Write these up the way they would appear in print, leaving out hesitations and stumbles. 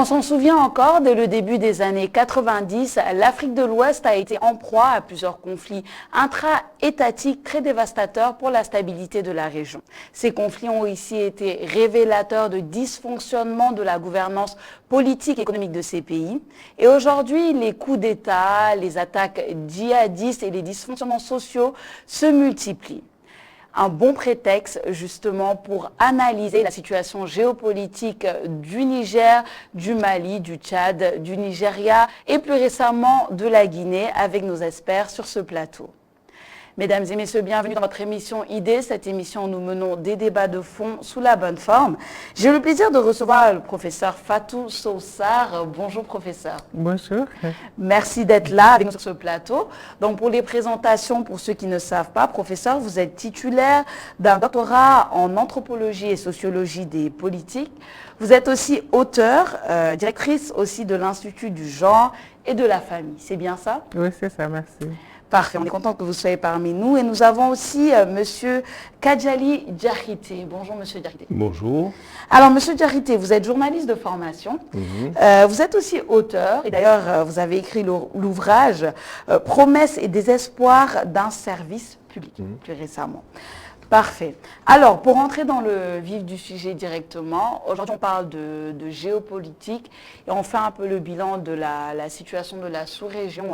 On s'en souvient encore, dès le début des années 90, l'Afrique de l'Ouest a été en proie à plusieurs conflits intra-étatiques très dévastateurs pour la stabilité de la région. Ces conflits ont ici été révélateurs de dysfonctionnement de la gouvernance politique et économique de ces pays. Et aujourd'hui, les coups d'État, les attaques djihadistes et les dysfonctionnements sociaux se multiplient. Un bon prétexte justement pour analyser la situation géopolitique du Niger, du Mali, du Tchad, du Nigeria et plus récemment de la Guinée avec nos experts sur ce plateau. Mesdames et messieurs, bienvenue dans votre émission Idées. Cette émission, nous menons des débats de fond sous la bonne forme. J'ai le plaisir de recevoir le professeur Fatou Sow-Sarr. Bonjour professeur. Bonjour. Merci d'être là avec nous sur ce plateau. Donc pour les présentations, pour ceux qui ne savent pas, professeur, vous êtes titulaire d'un doctorat en anthropologie et sociologie des politiques. Vous êtes aussi auteur, directrice aussi de l'Institut du genre et de la famille. C'est bien ça? Oui, c'est ça, merci. Parfait, on est content que vous soyez parmi nous. Et nous avons aussi Monsieur Kadjali Diakité. Bonjour Monsieur Diakité. Bonjour. Alors Monsieur Diakité, vous êtes journaliste de formation. Vous êtes aussi auteur. Et d'ailleurs, vous avez écrit l'ouvrage Promesses et désespoir d'un service public, plus récemment. Parfait. Alors, pour entrer dans le vif du sujet directement, aujourd'hui on parle de géopolitique et on fait un peu le bilan de la situation de la sous-région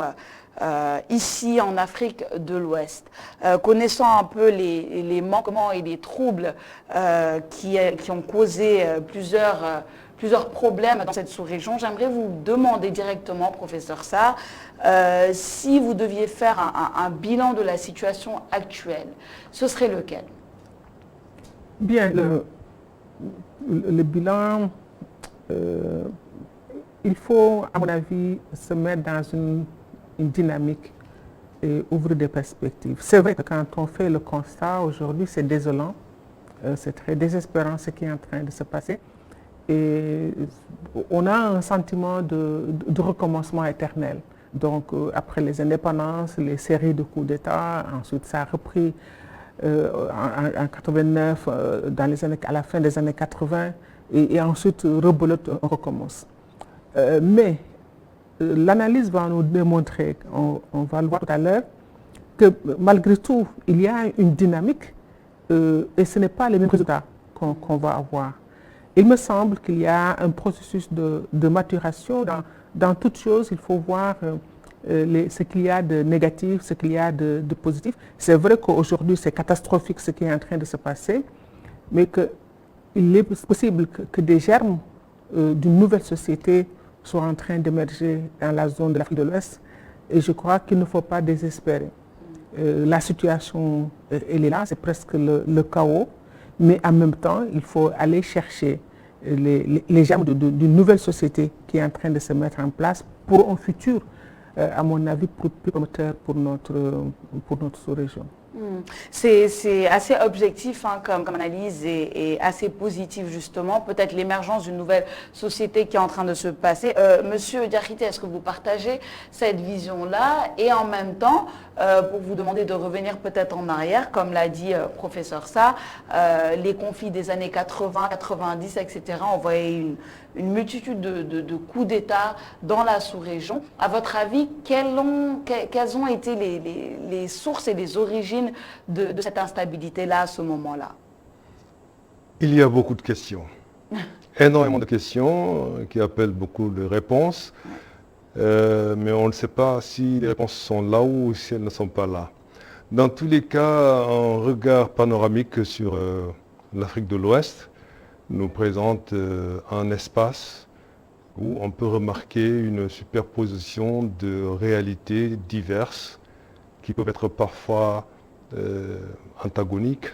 ici en Afrique de l'Ouest. Connaissant un peu les manquements et les troubles qui ont causé plusieurs problèmes dans cette sous-région, j'aimerais vous demander directement, professeur Sarr, si vous deviez faire un bilan de la situation actuelle, ce serait lequel? Bien, le bilan, il faut, à mon avis, se mettre dans une dynamique et ouvrir des perspectives. C'est vrai que quand on fait le constat aujourd'hui, c'est désolant, c'est très désespérant ce qui est en train de se passer. Et on a un sentiment de recommencement éternel. Donc, après les indépendances, les séries de coups d'État, ensuite ça a repris en 89, à la fin des années 80, et ensuite, rebelote, on recommence. Mais l'analyse va nous démontrer, on va le voir tout à l'heure, que malgré tout, il y a une dynamique et ce n'est pas les mêmes résultats qu'on va avoir. Il me semble qu'il y a un processus de maturation. Dans toute chose, il faut voir ce qu'il y a de négatif, ce qu'il y a de positif. C'est vrai qu'aujourd'hui, c'est catastrophique ce qui est en train de se passer, mais qu'il est possible que des germes d'une nouvelle société soient en train d'émerger dans la zone de l'Afrique de l'Ouest. Et je crois qu'il ne faut pas désespérer. La situation, elle est là, c'est presque le chaos, mais en même temps, il faut aller chercher les germes d'une nouvelle société qui est en train de se mettre en place pour un futur, à mon avis, plus prometteur pour notre sous-région. C'est assez objectif comme analyse et assez positif justement. Peut-être l'émergence d'une nouvelle société qui est en train de se passer. Monsieur Diakité, est-ce que vous partagez cette vision-là? Et en même temps, pour vous demander de revenir peut-être en arrière, comme l'a dit professeur Sarr, les conflits des années 80, 90, etc. On voyait une multitude de coups d'État dans la sous-région. À votre avis, quelles ont été les sources et les origines de cette instabilité-là à ce moment-là? Il y a beaucoup de questions. Énormément de questions qui appellent beaucoup de réponses. Mais on ne sait pas si les réponses sont là ou si elles ne sont pas là. Dans tous les cas, un regard panoramique sur l'Afrique de l'Ouest nous présente un espace où on peut remarquer une superposition de réalités diverses qui peuvent être parfois antagoniques,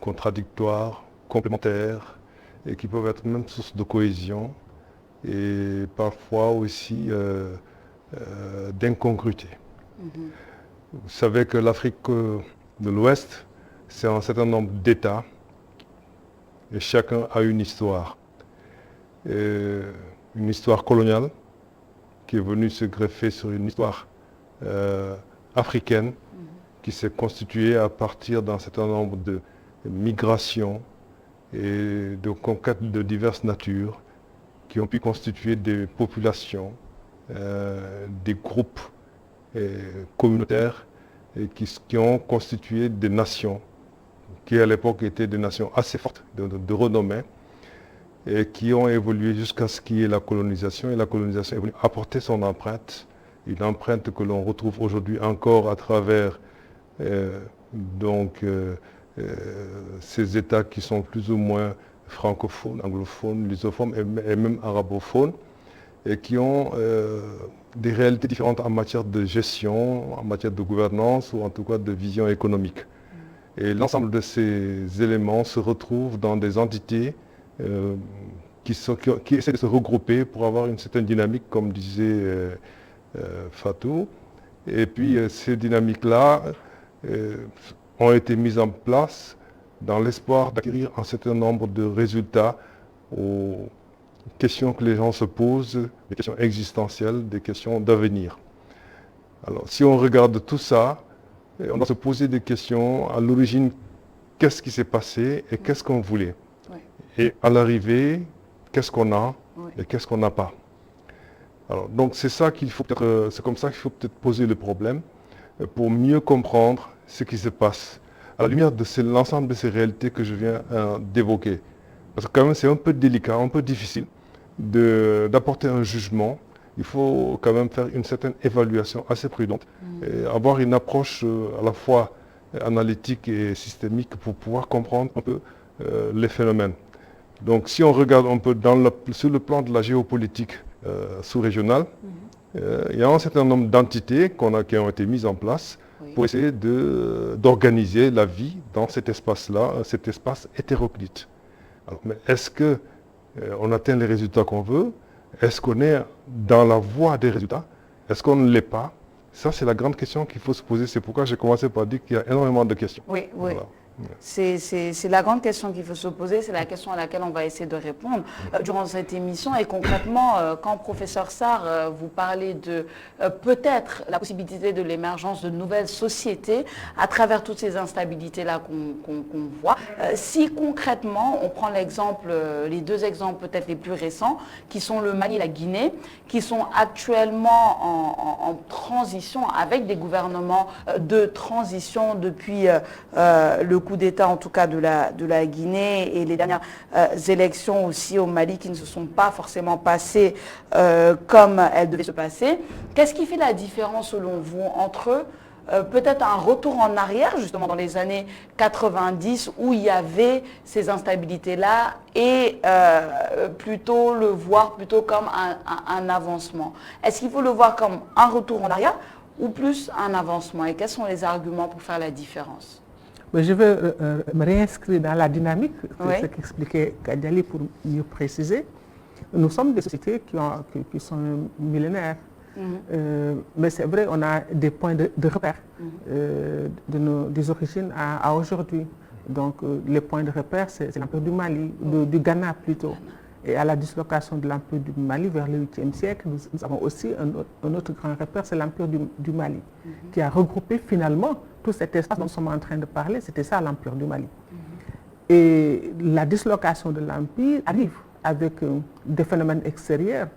contradictoires, complémentaires, et qui peuvent être même source de cohésion et parfois aussi d'incongruité. Vous savez que l'Afrique de l'Ouest, c'est un certain nombre d'États et chacun a une histoire. Une histoire coloniale qui est venue se greffer sur une histoire africaine qui s'est constituée à partir d'un certain nombre de migrations et de conquêtes de diverses natures qui ont pu constituer des populations, des groupes communautaires et qui ont constitué des nations, qui à l'époque étaient des nations assez fortes, de renommée, et qui ont évolué jusqu'à ce qu'il y ait la colonisation. Et la colonisation est venue apporter son empreinte, une empreinte que l'on retrouve aujourd'hui encore à travers ces États qui sont plus ou moins francophones, anglophones, lusophones et même arabophones, et qui ont des réalités différentes en matière de gestion, en matière de gouvernance ou en tout cas de vision économique. Et l'ensemble de ces éléments se retrouvent dans des entités qui essaient de se regrouper pour avoir une certaine dynamique, comme disait Fatou. Et puis ces dynamiques-là ont été mises en place dans l'espoir d'acquérir un certain nombre de résultats aux questions que les gens se posent, des questions existentielles, des questions d'avenir. Alors, si on regarde tout ça, on doit se poser des questions à l'origine, qu'est-ce qui s'est passé et qu'est-ce qu'on voulait? Oui. Et à l'arrivée, qu'est-ce qu'on a et qu'est-ce qu'on n'a pas? Alors, donc c'est ça qu'il faut peut-être, c'est comme ça qu'il faut peut-être poser le problème pour mieux comprendre ce qui se passe à la lumière de l'ensemble de ces réalités que je viens d'évoquer. Parce que quand même c'est un peu délicat, un peu difficile d'apporter un jugement. Il faut quand même faire une certaine évaluation assez prudente et avoir une approche à la fois analytique et systémique pour pouvoir comprendre un peu les phénomènes. Donc si on regarde un peu sur le plan de la géopolitique sous-régionale, il y a un certain nombre d'entités qui ont été mises en place pour essayer d'organiser la vie dans cet espace-là, cet espace hétéroclite. Alors, mais est-ce qu'on atteint les résultats qu'on veut? Est-ce qu'on est dans la voie des résultats? Est-ce qu'on ne l'est pas? Ça, c'est la grande question qu'il faut se poser. C'est pourquoi j'ai commencé par dire qu'il y a énormément de questions. Oui, oui. Voilà. C'est la grande question qu'il faut se poser, c'est la question à laquelle on va essayer de répondre durant cette émission. Et concrètement, quand professeur Sarr, vous parlez de peut-être la possibilité de l'émergence de nouvelles sociétés à travers toutes ces instabilités-là qu'on voit, si concrètement on prend l'exemple, les deux exemples peut-être les plus récents, qui sont le Mali et la Guinée, qui sont actuellement en transition avec des gouvernements de transition depuis le coup d'État en tout cas de la Guinée et les dernières élections aussi au Mali qui ne se sont pas forcément passées comme elles devaient se passer. Qu'est-ce qui fait la différence selon vous entre peut-être un retour en arrière justement dans les années 90 où il y avait ces instabilités-là et plutôt le voir plutôt comme un avancement? Est-ce qu'il faut le voir comme un retour en arrière ou plus un avancement? Et quels sont les arguments pour faire la différence? Mais je vais me réinscrire dans la dynamique, ce qu'expliquait Kadiali pour mieux préciser. Nous sommes des sociétés qui sont millénaires. Mais c'est vrai, on a des points de repère des origines à aujourd'hui. Donc les points de repère, c'est l'Empire du Mali, du Ghana plutôt. Et à la dislocation de l'Empire du Mali vers le 8e siècle, nous avons aussi un autre grand repère, c'est l'Empire du Mali, qui a regroupé finalement tout cet espace dont nous sommes en train de parler, c'était ça l'Empire du Mali. Et la dislocation de l'Empire arrive avec des phénomènes extérieurs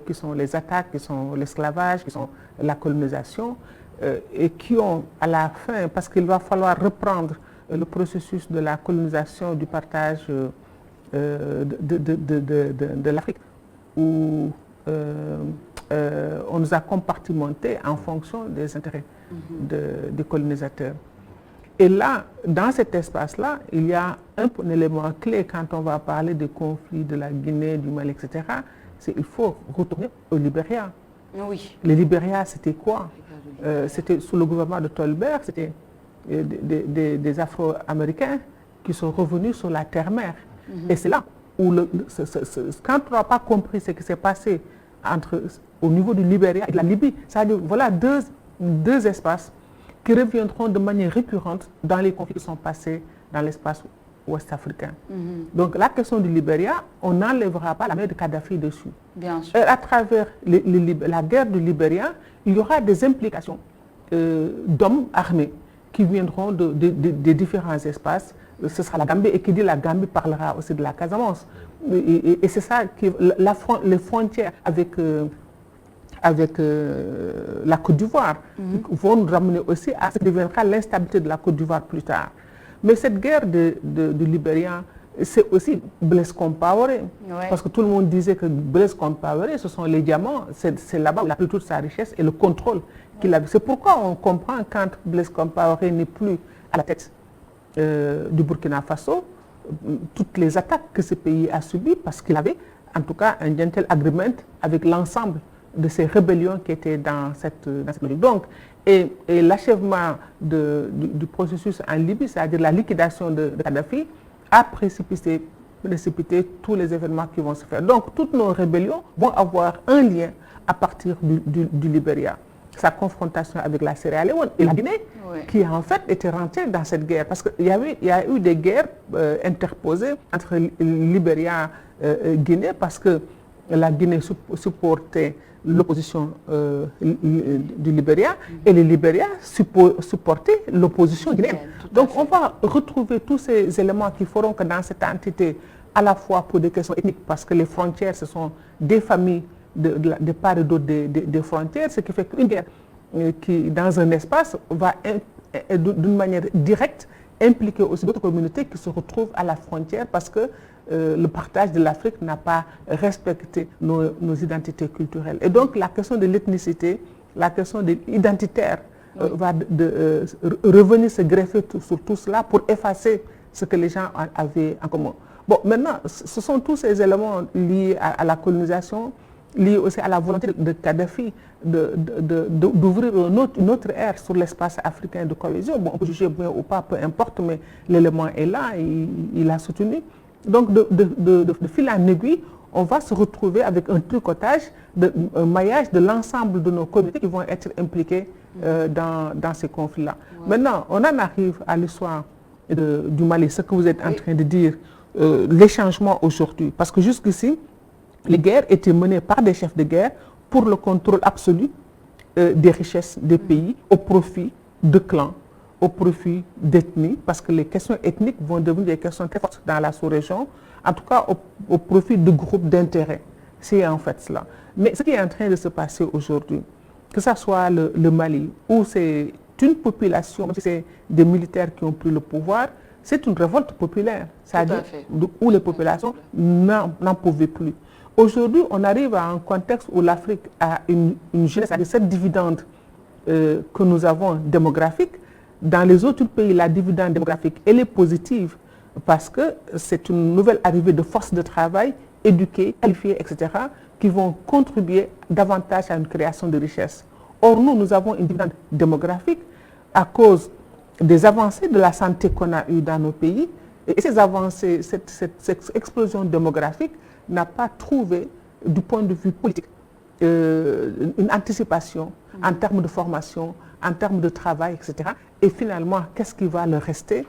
qui sont les attaques, qui sont l'esclavage, qui sont la colonisation, et qui ont à la fin, parce qu'il va falloir reprendre le processus de la colonisation, du partage de l'Afrique, où on nous a compartimentés en fonction des intérêts des colonisateurs. Et là, dans cet espace-là, il y a un élément clé quand on va parler des conflits de la Guinée, du Mali, etc. C'est qu'il faut retourner au Libéria. Oui. Le Libéria, c'était quoi? C'était sous le gouvernement de Tolbert, c'était des Afro-Américains qui sont revenus sur la terre-mère. Et c'est là où, quand on n'a pas compris ce qui s'est passé au niveau du Libéria et de la Libye, c'est-à-dire voilà deux espaces qui reviendront de manière récurrente dans les conflits qui sont passés dans l'espace ouest-africain. Donc la question du Libéria, on n'enlèvera pas la main de Kadhafi dessus. Bien sûr. À travers la guerre du Libéria, il y aura des implications d'hommes armés qui viendront des différents espaces. Ce sera la Gambie, et qui dit la Gambie parlera aussi de la Casamance. Et c'est ça, les frontières avec la Côte d'Ivoire vont nous ramener aussi à ce que deviendra l'instabilité de la Côte d'Ivoire plus tard. Mais cette guerre de Libéria, c'est aussi Blaise Compaoré. Ouais. Parce que tout le monde disait que Blaise Compaoré, ce sont les diamants, c'est là-bas où il a pris toute sa richesse et le contrôle qu'il avait. C'est pourquoi on comprend quand Blaise Compaoré n'est plus à la tête du Burkina Faso, toutes les attaques que ce pays a subies, parce qu'il avait en tout cas un gentle agreement avec l'ensemble de ces rébellions qui étaient dans cette logique. Donc, et l'achèvement du processus en Libye, c'est-à-dire la liquidation de Kadhafi, a précipité tous les événements qui vont se faire. Donc, toutes nos rébellions vont avoir un lien à partir du Libéria. Sa confrontation avec la Sierra Leone et la Guinée, qui en fait était rentrée dans cette guerre. Parce qu'il y a eu des guerres interposées entre Libéria et Guinée, parce que la Guinée supportait l'opposition du Libéria et le Libéria supportait l'opposition guinéenne. Donc on va retrouver tous ces éléments qui feront que dans cette entité, à la fois pour des questions ethniques, parce que les frontières, ce sont des familles de part et d'autre des frontières, ce qui fait qu'une guerre qui, dans un espace, va d'une manière directe impliquer aussi d'autres communautés qui se retrouvent à la frontière, parce que le partage de l'Afrique n'a pas respecté nos identités culturelles. Et donc la question de l'ethnicité, la question de l'identitaire va revenir se greffer sur tout cela pour effacer ce que les gens avaient en commun. Bon, maintenant, ce sont tous ces éléments liés à la colonisation, liés aussi à la volonté de Kadhafi d'ouvrir une autre ère sur l'espace africain de cohésion. Bon, on peut juger bien ou pas, peu importe, mais l'élément est là, il a soutenu. Donc, de fil en aiguille, on va se retrouver avec un tricotage, un maillage de l'ensemble de nos communautés qui vont être impliquées dans ces conflits-là. Maintenant, on en arrive à l'histoire du Mali, ce que vous êtes en train de dire, les changements aujourd'hui. Parce que jusqu'ici, les guerres étaient menées par des chefs de guerre pour le contrôle absolu des richesses des pays au profit de clans, au profit d'ethnies, parce que les questions ethniques vont devenir des questions très fortes dans la sous-région, en tout cas au profit de groupes d'intérêt. C'est en fait cela. Mais ce qui est en train de se passer aujourd'hui, que ce soit le Mali, où c'est une population, c'est des militaires qui ont pris le pouvoir, c'est une révolte populaire, c'est-à-dire où les populations n'en pouvaient plus. Aujourd'hui, on arrive à un contexte où l'Afrique a une jeunesse, c'est-à-dire cette dividende que nous avons démographique. Dans les autres pays, la dividende démographique, elle est positive parce que c'est une nouvelle arrivée de forces de travail éduquées, qualifiées, etc., qui vont contribuer davantage à une création de richesses. Or, nous avons une dividende démographique à cause des avancées de la santé qu'on a eues dans nos pays. Et ces avancées, cette explosion démographique n'a pas trouvé, du point de vue politique, une anticipation en termes de formation, en termes de travail, etc. Et finalement, qu'est-ce qui va leur rester?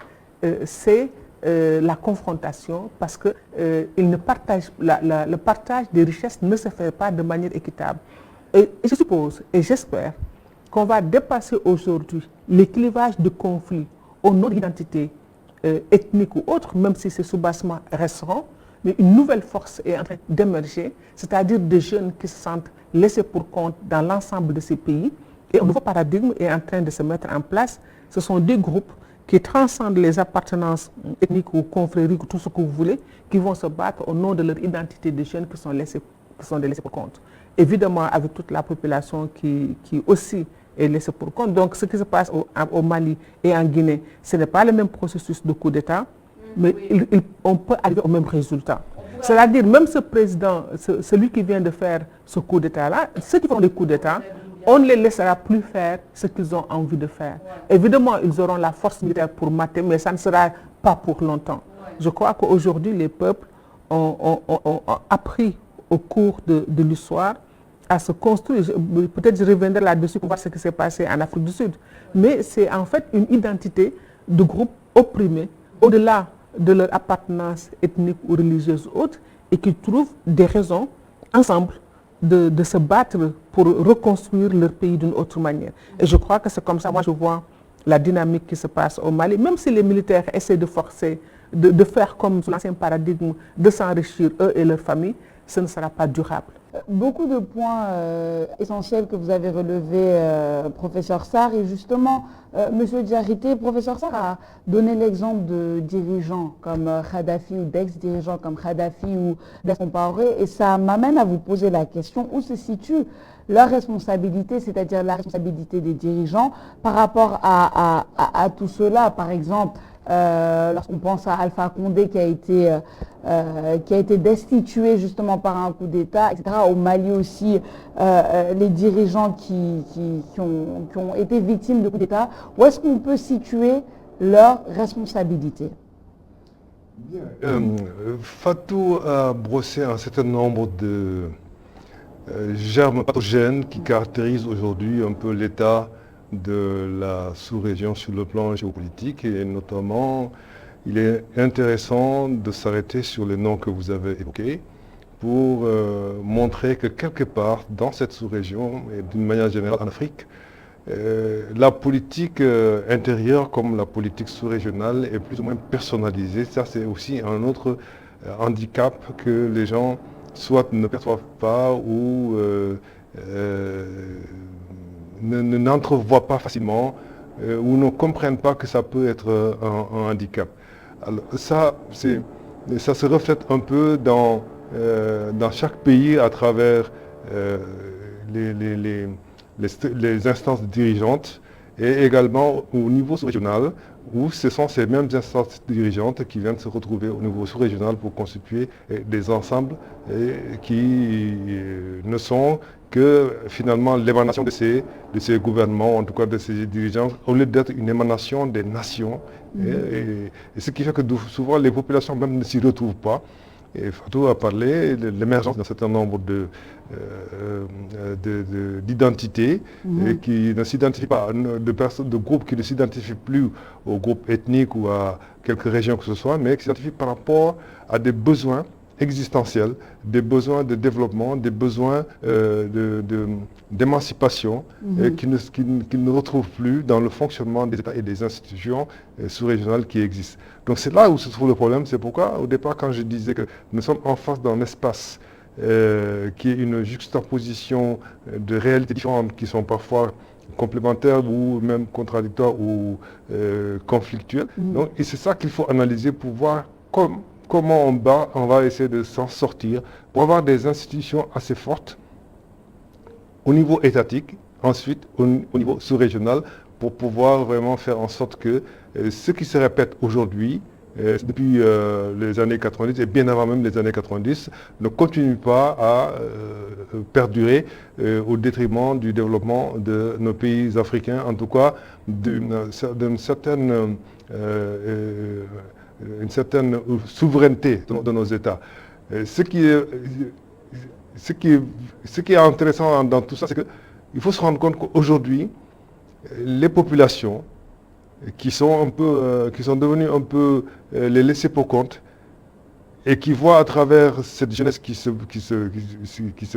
C'est la confrontation, parce que le partage des richesses ne se fait pas de manière équitable. Et je suppose, et j'espère, qu'on va dépasser aujourd'hui les clivages de conflits au nom de l'identité ethnique ou autre, même si ces soubassements resteront, mais une nouvelle force est en train d'émerger, c'est-à-dire des jeunes qui se sentent laissés pour compte dans l'ensemble de ces pays. Et un nouveau paradigme est en train de se mettre en place. Ce sont des groupes qui transcendent les appartenances ethniques ou confrériques, tout ce que vous voulez, qui vont se battre au nom de leur identité de jeunes qui sont laissés pour compte. Évidemment, avec toute la population qui aussi est laissée pour compte. Donc, ce qui se passe au Mali et en Guinée, ce n'est pas le même processus de coup d'État, mais on peut arriver au même résultat. C'est-à-dire, même ce président, celui qui vient de faire ce coup d'État-là, ceux qui font les coups d'État, on ne les laissera plus faire ce qu'ils ont envie de faire. Évidemment, ils auront la force militaire pour mater, mais ça ne sera pas pour longtemps. Je crois qu'aujourd'hui, les peuples ont appris au cours de l'histoire à se construire. Peut-être je reviendrai là-dessus pour voir ce qui s'est passé en Afrique du Sud. Mais c'est en fait une identité de groupe opprimé, au-delà de leur appartenance ethnique ou religieuse ou autre, et qui trouvent des raisons ensemble de se battre pour reconstruire leur pays d'une autre manière. Et je crois que c'est comme ça, moi je vois la dynamique qui se passe au Mali, même si les militaires essaient de forcer, de faire comme l'ancien paradigme, de s'enrichir eux et leurs familles, ce ne sera pas durable. Beaucoup de points essentiels que vous avez relevés, professeur Sarr, et justement, Monsieur Diarité, professeur Sarr a donné l'exemple de dirigeants comme Kadhafi ou d'ex-dirigeants comme Kadhafi ou Compaoré, et ça m'amène à vous poser la question où se situe leur responsabilité, c'est-à-dire la responsabilité des dirigeants par rapport à tout cela. Par exemple, lorsqu'on pense à Alpha Condé qui a été destitué justement par un coup d'État, etc. Au Mali aussi, les dirigeants qui ont été victimes de coup d'État, où est-ce qu'on peut situer leur responsabilité? Fatou a brossé un certain nombre de germes pathogènes qui caractérisent aujourd'hui un peu l'état de la sous-région sur le plan géopolitique, et notamment il est intéressant de s'arrêter sur les noms que vous avez évoqués pour montrer que quelque part dans cette sous-région et d'une manière générale en Afrique, la politique intérieure comme la politique sous-régionale est plus ou moins personnalisée. Ça, c'est aussi un autre handicap que les gens soit ne perçoivent pas ou n'entrevoient pas facilement ou ne comprennent pas que ça peut être un handicap. Alors, ça se reflète un peu dans chaque pays à travers les instances dirigeantes et également au niveau sous-régional, où ce sont ces mêmes instances dirigeantes qui viennent se retrouver au niveau sous-régional pour constituer des ensembles qui ne sont que finalement l'émanation de ces gouvernements, en tout cas de ces dirigeants, au lieu d'être une émanation des nations. Et ce qui fait que souvent les populations même ne s'y retrouvent pas. Et Fatou a parlé de l'émergence d'un certain nombre d'identités qui ne s'identifient pas, de groupes qui ne s'identifient plus aux groupes ethniques ou à quelques régions que ce soit, mais qui s'identifient par rapport à des besoins existentiels, des besoins de développement, des besoins d'émancipation qu'ils ne retrouvent plus dans le fonctionnement des États et des institutions sous-régionales qui existent. Donc c'est là où se trouve le problème. C'est pourquoi au départ, quand je disais que nous sommes en face d'un espace qui est une juxtaposition de réalités différentes qui sont parfois complémentaires ou même contradictoires ou conflictuelles. Donc, et c'est ça qu'il faut analyser pour voir comment on va essayer de s'en sortir, pour avoir des institutions assez fortes au niveau étatique, ensuite au niveau sous-régional, pour pouvoir vraiment faire en sorte que ce qui se répète aujourd'hui, depuis les années 90 et bien avant même les années 90, ne continue pas à perdurer au détriment du développement de nos pays africains, en tout cas d'une certaine souveraineté de nos États. Ce qui est intéressant dans tout ça, c'est qu'il faut se rendre compte qu'aujourd'hui, les populations qui sont devenues un peu les laissés pour compte et qui voient à travers cette jeunesse qui se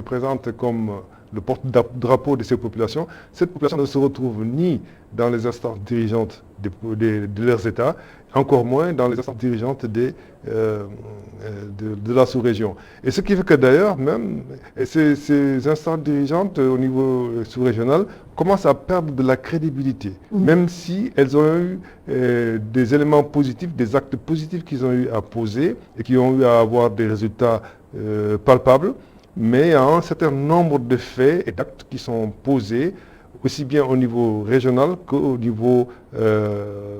présente comme le porte-drapeau de ces populations, cette population ne se retrouve ni dans les instances dirigeantes de leurs États, encore moins dans les instances dirigeantes de la sous-région. Et ce qui fait que d'ailleurs, même ces instances dirigeantes au niveau sous-régional commencent à perdre de la crédibilité, même si elles ont eu des éléments positifs, des actes positifs qu'ils ont eu à poser et qui ont eu à avoir des résultats palpables, mais il y a un certain nombre de faits et d'actes qui sont posés aussi bien au niveau régional qu'au niveau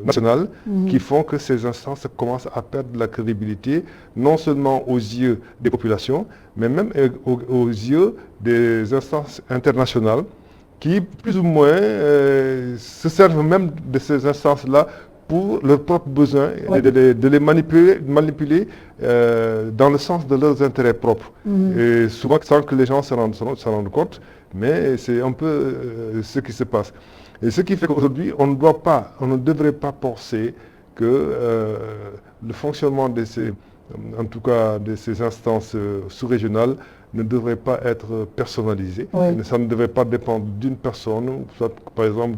national, qui font que ces instances commencent à perdre de la crédibilité, non seulement aux yeux des populations, mais même aux yeux des instances internationales, qui plus ou moins se servent même de ces instances-là pour leurs propres besoins, de les manipuler dans le sens de leurs intérêts propres. Et souvent sans que les gens s'en rendent compte, mais c'est un peu ce qui se passe. Et ce qui fait qu'aujourd'hui, on ne devrait pas penser que le fonctionnement de ces instances sous-régionales ne devrait pas être personnalisé. Ça ne devrait pas dépendre d'une personne, soit par exemple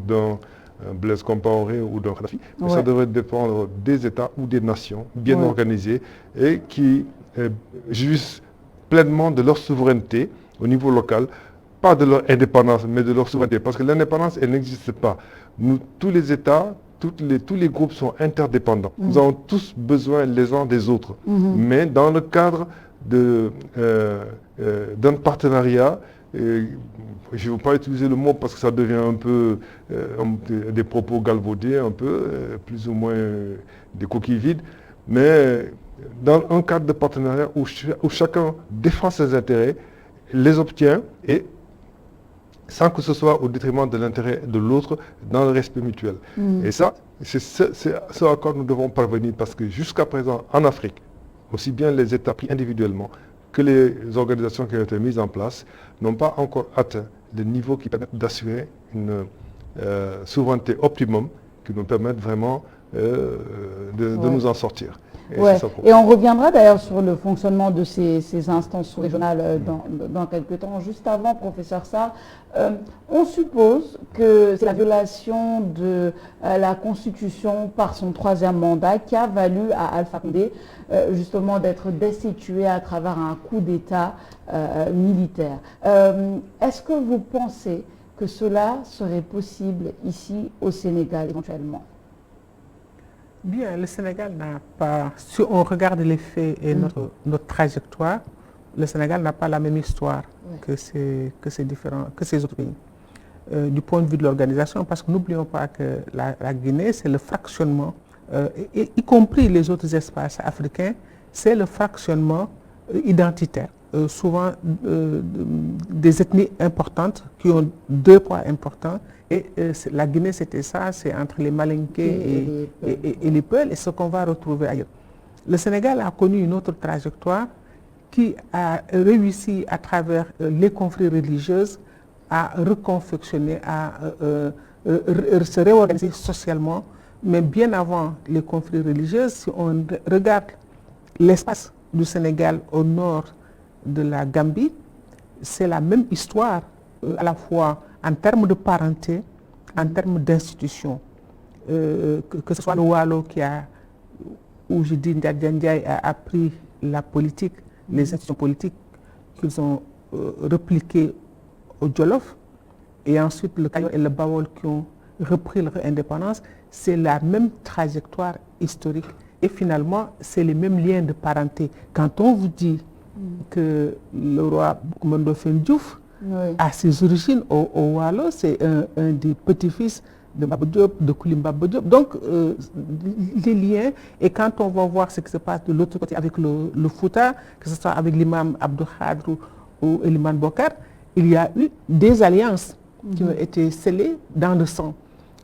Blaise Compaoré ou d'un Kadhafi, mais Ouais. ça devrait dépendre des États ou des nations bien organisées et qui jouissent pleinement de leur souveraineté au niveau local, pas de leur indépendance, mais de leur souveraineté. Parce que l'indépendance, elle n'existe pas. Nous, tous les États, tous les groupes sont interdépendants. Nous avons tous besoin les uns des autres. Mais dans le cadre d'un partenariat, je ne veux pas utiliser le mot parce que ça devient un peu des propos galvaudés, un peu, plus ou moins des coquilles vides, mais dans un cadre de partenariat où chacun défend ses intérêts, les obtient et sans que ce soit au détriment de l'intérêt de l'autre, dans le respect mutuel. Et ça, c'est ce à quoi nous devons parvenir parce que jusqu'à présent, en Afrique, aussi bien les États pris individuellement que les organisations qui ont été mises en place n'ont pas encore atteint le niveau qui permet d'assurer une souveraineté optimum qui nous permette vraiment de nous en sortir. Et on reviendra d'ailleurs sur le fonctionnement de ces instances régionales dans quelques temps. Juste avant, professeur Sarr, on suppose que c'est la violation de la Constitution par son 3e mandat qui a valu à Alpha Condé justement d'être destitué à travers un coup d'État militaire. Est-ce que vous pensez que cela serait possible ici au Sénégal éventuellement? Bien, le Sénégal n'a pas, si on regarde les faits et notre trajectoire, le Sénégal n'a pas la même histoire que ces autres pays. Du point de vue de l'organisation, parce que n'oublions pas que la Guinée, c'est le fractionnement, y compris les autres espaces africains, c'est le fractionnement identitaire. Souvent des ethnies importantes qui ont 2 poids importants. Et la Guinée, c'était ça, c'est entre les Malinké et les Peuls, et ce qu'on va retrouver ailleurs. Le Sénégal a connu une autre trajectoire qui a réussi à travers les conflits religieuses à reconfectionner, à se réorganiser socialement. Mais bien avant les conflits religieux, si on regarde l'espace du Sénégal au nord de la Gambie, c'est la même histoire, à la fois en termes de parenté, en termes d'institutions. Que ce soit le Wallo où je dis Ndiaye a appris la politique, les institutions politiques qu'ils ont repliquées au Djolof, et ensuite le Kayor et le Bawol qui ont repris leur indépendance, c'est la même trajectoire historique. Et finalement, c'est les mêmes liens de parenté. Quand on vous dit que le roi Ndofène Diouf a ses origines au Wallo, c'est un des petits-fils de Baba Diop, de Koulimba Diop. Donc, les liens, et quand on va voir ce qui se passe de l'autre côté avec le Fouta, que ce soit avec l'imam Abdou Khadr ou l'imam Bokar, il y a eu des alliances qui ont été scellées dans le sang.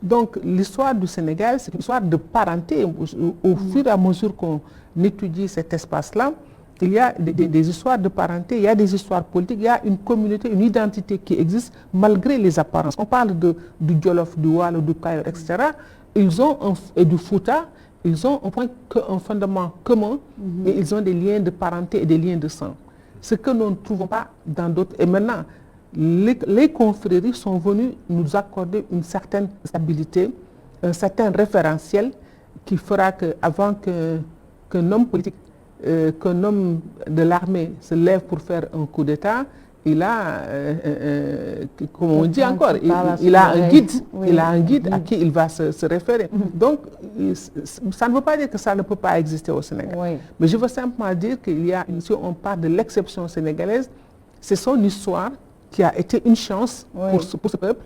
Donc, l'histoire du Sénégal, c'est une histoire de parenté. Au fur et à mesure qu'on étudie cet espace-là, il y a des histoires de parenté, il y a des histoires politiques, il y a une communauté, une identité qui existe malgré les apparences. On parle du Djolof, du Wallo, du Kayor, etc. Et du Fouta, ils ont un fondement commun, et ils ont des liens de parenté et des liens de sang. Ce que nous ne trouvons pas dans d'autres. Et maintenant, les confréries sont venues nous accorder une certaine stabilité, un certain référentiel qui fera qu'avant qu'un homme politique, qu'un homme de l'armée se lève pour faire un coup d'État, il a, comme on dit encore, il a un guide, il a un guide à qui il va se référer. Donc, ça ne veut pas dire que ça ne peut pas exister au Sénégal. Mais je veux simplement dire qu'il y a, si on parle de l'exception sénégalaise, c'est son histoire qui a été une chance pour ce peuple,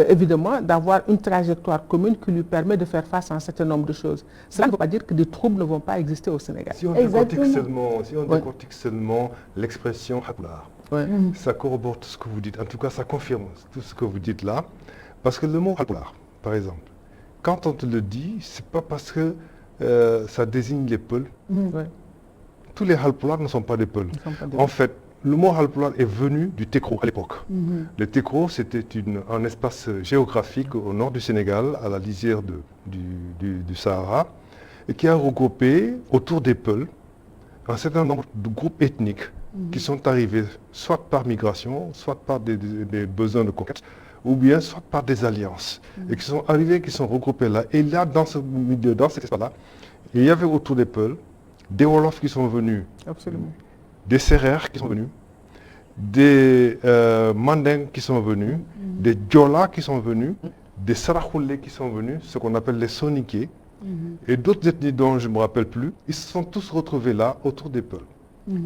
évidemment, d'avoir une trajectoire commune qui lui permet de faire face à un certain nombre de choses. Cela ne veut pas dire que des troubles ne vont pas exister au Sénégal. Si on décortique seulement l'expression Halpulaar, ça corrobore tout ce que vous dites. En tout cas, ça confirme tout ce que vous dites là. Parce que le mot Halpulaar, par exemple, quand on te le dit, c'est pas parce que ça désigne les Peuls. Tous les Halpulaar ne sont pas des Peuls. En fait, le mot Halpulaar est venu du Tekro à l'époque. Le Tekro, c'était un espace géographique au nord du Sénégal, à la lisière du Sahara, et qui a regroupé autour des Peuls un certain nombre de groupes ethniques qui sont arrivés soit par migration, soit par des besoins de conquête, ou bien soit par des alliances, et qui sont arrivés, qui sont regroupés là. Et là, dans ce milieu, dans cet espace-là, il y avait autour des Peuls, des Wolofs qui sont venus, Absolument. des Sérères qui sont venus, des Mandingues qui sont venus, des Diola qui sont venus, des Sarakoulés qui sont venus, ce qu'on appelle les Soniké, et d'autres ethnies dont je ne me rappelle plus, ils se sont tous retrouvés là, autour des Peuls.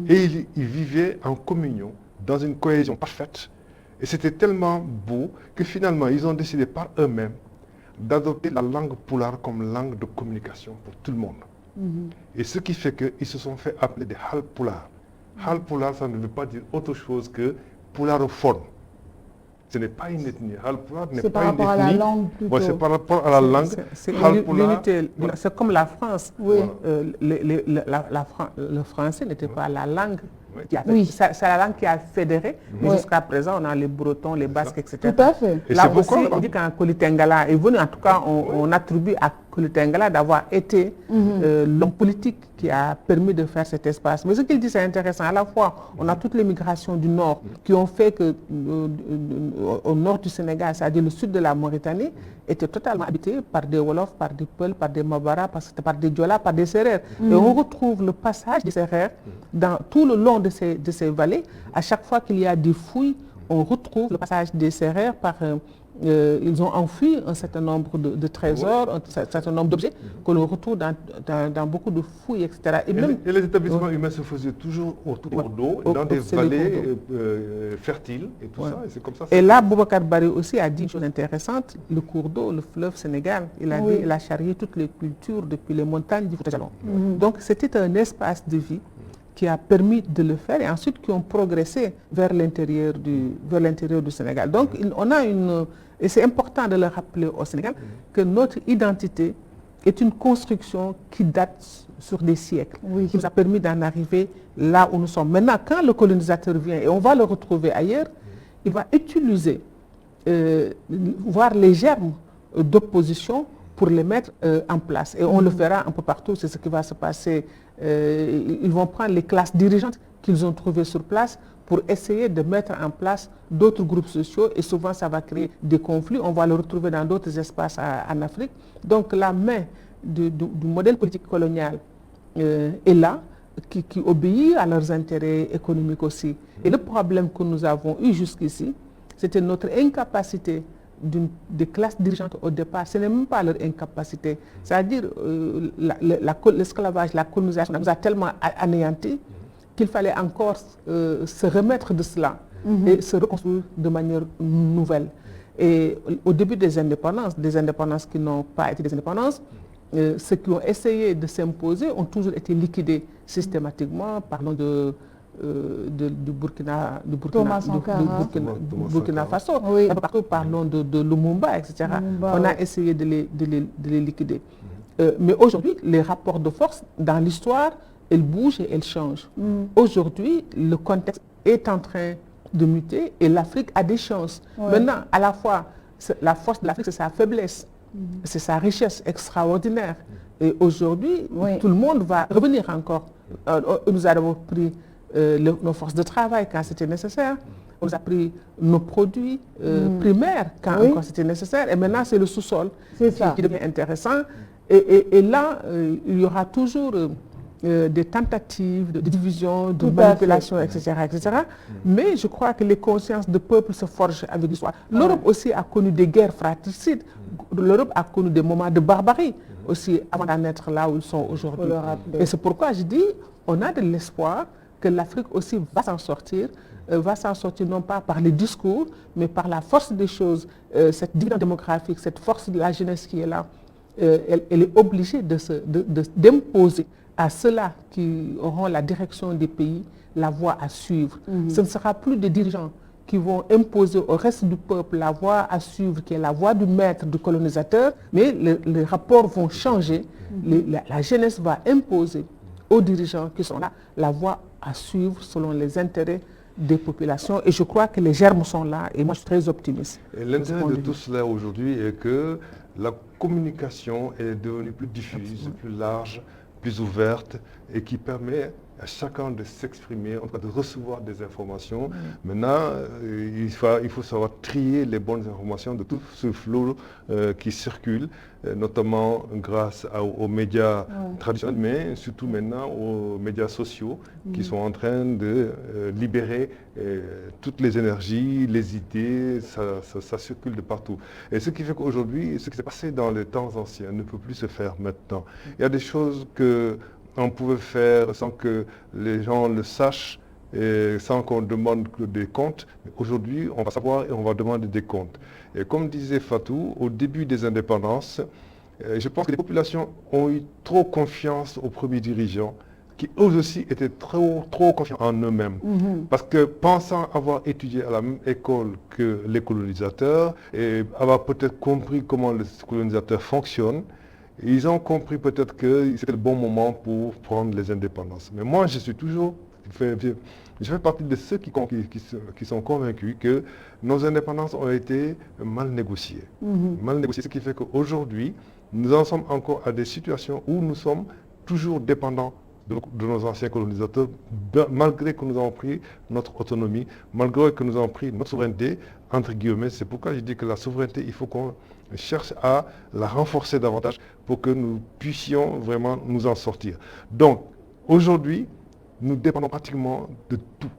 Et ils vivaient en communion, dans une cohésion parfaite. Et c'était tellement beau que finalement, ils ont décidé par eux-mêmes d'adopter la langue poulard comme langue de communication pour tout le monde. Et ce qui fait qu'ils se sont fait appeler des Hal Poulard. Hal Poulard, ça ne veut pas dire autre chose que poularophone. Ce n'est pas une ethnie. Hal Poulard n'est pas une ethnie. C'est par rapport à la langue plutôt. Ouais, c'est par rapport à la langue. C'est Hal Poulard, l'unité. voilà. C'est comme la France. Oui. Le français n'était pas la langue. Oui. Oui. C'est la langue qui a fédéré. Oui. Jusqu'à présent, on a les Bretons, les Basques, etc. Tout à fait. Et Là c'est aussi, pourquoi on dit qu'un Kolitengala est venu, en tout cas, on attribue à Kolitengala d'avoir été l'homme politique qui a permis de faire cet espace. Mais ce qu'il dit, c'est intéressant. À la fois, on a toutes les migrations du nord qui ont fait que au nord du Sénégal, c'est-à-dire le sud de la Mauritanie, était totalement habité par des Wolofs, par des Peuls, par des Mabara, par des Diola, par des Sérères. Et on retrouve le passage des Sérères dans tout le long de ces vallées. À chaque fois qu'il y a des fouilles, on retrouve le passage des Sérères par... ils ont enfui un certain nombre de trésors, un certain nombre d'objets que l'on retrouve dans beaucoup de fouilles, etc. Et les établissements humains se faisaient toujours autour d'eau, dans des vallées fertiles et tout ça. Et c'est comme ça. Et là, Boubacar Bari aussi a dit une chose intéressante, le cours d'eau, le fleuve Sénégal, il a dit, il a charrié toutes les cultures depuis les montagnes du Fouta-Djallon. Donc c'était un espace de vie qui a permis de le faire et ensuite qui ont progressé vers l'intérieur du Sénégal. Donc on a et c'est important de le rappeler au Sénégal, que notre identité est une construction qui date sur des siècles, qui nous a permis d'en arriver là où nous sommes. Maintenant, quand le colonisateur vient, et on va le retrouver ailleurs, il va utiliser, voir les germes d'opposition pour les mettre en place. Et on le verra un peu partout, c'est ce qui va se passer. Ils vont prendre les classes dirigeantes qu'ils ont trouvées sur place pour essayer de mettre en place d'autres groupes sociaux et souvent ça va créer des conflits. On va le retrouver dans d'autres espaces en Afrique. Donc la main du modèle politique colonial est là, qui obéit à leurs intérêts économiques aussi. Et le problème que nous avons eu jusqu'ici, c'était notre incapacité des classes dirigeantes au départ. Ce n'est même pas leur incapacité. C'est-à-dire l'esclavage, la colonisation nous a tellement anéantis qu'il fallait encore se remettre de cela et se reconstruire de manière nouvelle. Et au début des indépendances qui n'ont pas été des indépendances, ceux qui ont essayé de s'imposer ont toujours été liquidés systématiquement. Parlons du Burkina Faso. Oui. Partout, parlons de Lumumba, etc. On a essayé de les liquider. Mais aujourd'hui, les rapports de force dans l'histoire, elles bougent et elles changent. Aujourd'hui, le contexte est en train de muter et l'Afrique a des chances. Maintenant, à la fois, la force de l'Afrique, c'est sa faiblesse, c'est sa richesse extraordinaire. Et aujourd'hui, tout le monde va revenir encore. Nous avons pris nos forces de travail quand c'était nécessaire. On a pris nos produits primaires quand encore c'était nécessaire. Et maintenant, c'est le sous-sol qui devient intéressant. Et là, il y aura toujours des tentatives de division, de manipulation, etc., etc. Mais je crois que les consciences de peuple se forgent avec l'histoire. L'Europe aussi a connu des guerres fratricides. L'Europe a connu des moments de barbarie aussi avant d'en être là où ils sont aujourd'hui. Et c'est pourquoi je dis, on a de l'espoir que l'Afrique aussi va s'en sortir non pas par les discours, mais par la force des choses. Cette division démographique, cette force de la jeunesse qui est là, elle est obligée d'imposer à ceux-là qui auront la direction des pays la voie à suivre. Ce ne sera plus des dirigeants qui vont imposer au reste du peuple la voie à suivre, qui est la voie du maître, du colonisateur, mais les rapports vont changer. La jeunesse va imposer aux dirigeants qui sont là la voie à suivre selon les intérêts des populations. Et je crois que les germes sont là et moi je suis très optimiste. Et l'intérêt de tout cela aujourd'hui est que la communication est devenue plus diffuse, plus large, plus ouverte et qui permet à chacun de s'exprimer, en tout cas de recevoir des informations. Maintenant, il faut savoir trier les bonnes informations de tout ce flot qui circule, notamment grâce aux médias traditionnels, mais surtout maintenant aux médias sociaux qui sont en train de libérer toutes les énergies, les idées, ça circule de partout. Et ce qui fait qu'aujourd'hui, ce qui s'est passé dans les temps anciens ne peut plus se faire maintenant. Il y a des choses qu'on pouvait faire sans que les gens le sachent et sans qu'on demande des comptes. Aujourd'hui, on va savoir et on va demander des comptes. Et comme disait Fatou, au début des indépendances, je pense que les populations ont eu trop confiance aux premiers dirigeants qui eux aussi étaient trop confiants en eux-mêmes. Parce que pensant avoir étudié à la même école que les colonisateurs et avoir peut-être compris comment les colonisateurs fonctionnent, ils ont compris peut-être que c'était le bon moment pour prendre les indépendances. Mais moi, je fais partie de ceux qui sont convaincus que nos indépendances ont été mal négociées. Mal négociées, ce qui fait qu'aujourd'hui, nous en sommes encore à des situations où nous sommes toujours dépendants de nos anciens colonisateurs, malgré que nous avons pris notre autonomie, malgré que nous avons pris notre souveraineté, entre guillemets. C'est pourquoi je dis que la souveraineté, il faut qu'on cherche à la renforcer davantage pour que nous puissions vraiment nous en sortir. Donc, aujourd'hui, nous dépendons pratiquement de tout,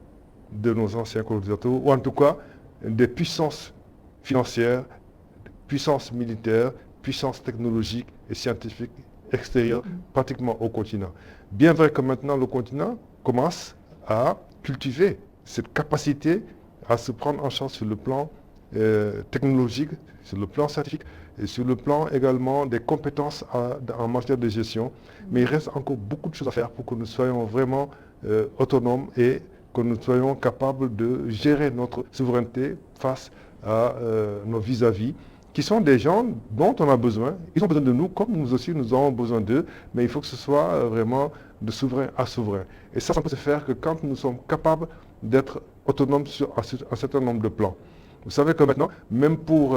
de nos anciens colonisateurs, ou en tout cas des puissances financières, puissances militaires, puissances technologiques et scientifiques extérieures pratiquement au continent. Bien vrai que maintenant le continent commence à cultiver cette capacité à se prendre en charge sur le plan technologique, sur le plan scientifique et sur le plan également des compétences en matière de gestion. Mais il reste encore beaucoup de choses à faire pour que nous soyons vraiment autonomes et que nous soyons capables de gérer notre souveraineté face à nos vis-à-vis, qui sont des gens dont on a besoin. Ils ont besoin de nous, comme nous aussi nous avons besoin d'eux, mais il faut que ce soit vraiment de souverain à souverain. Et ça ne peut se faire que quand nous sommes capables d'être autonomes sur un certain nombre de plans. Vous savez que maintenant, même pour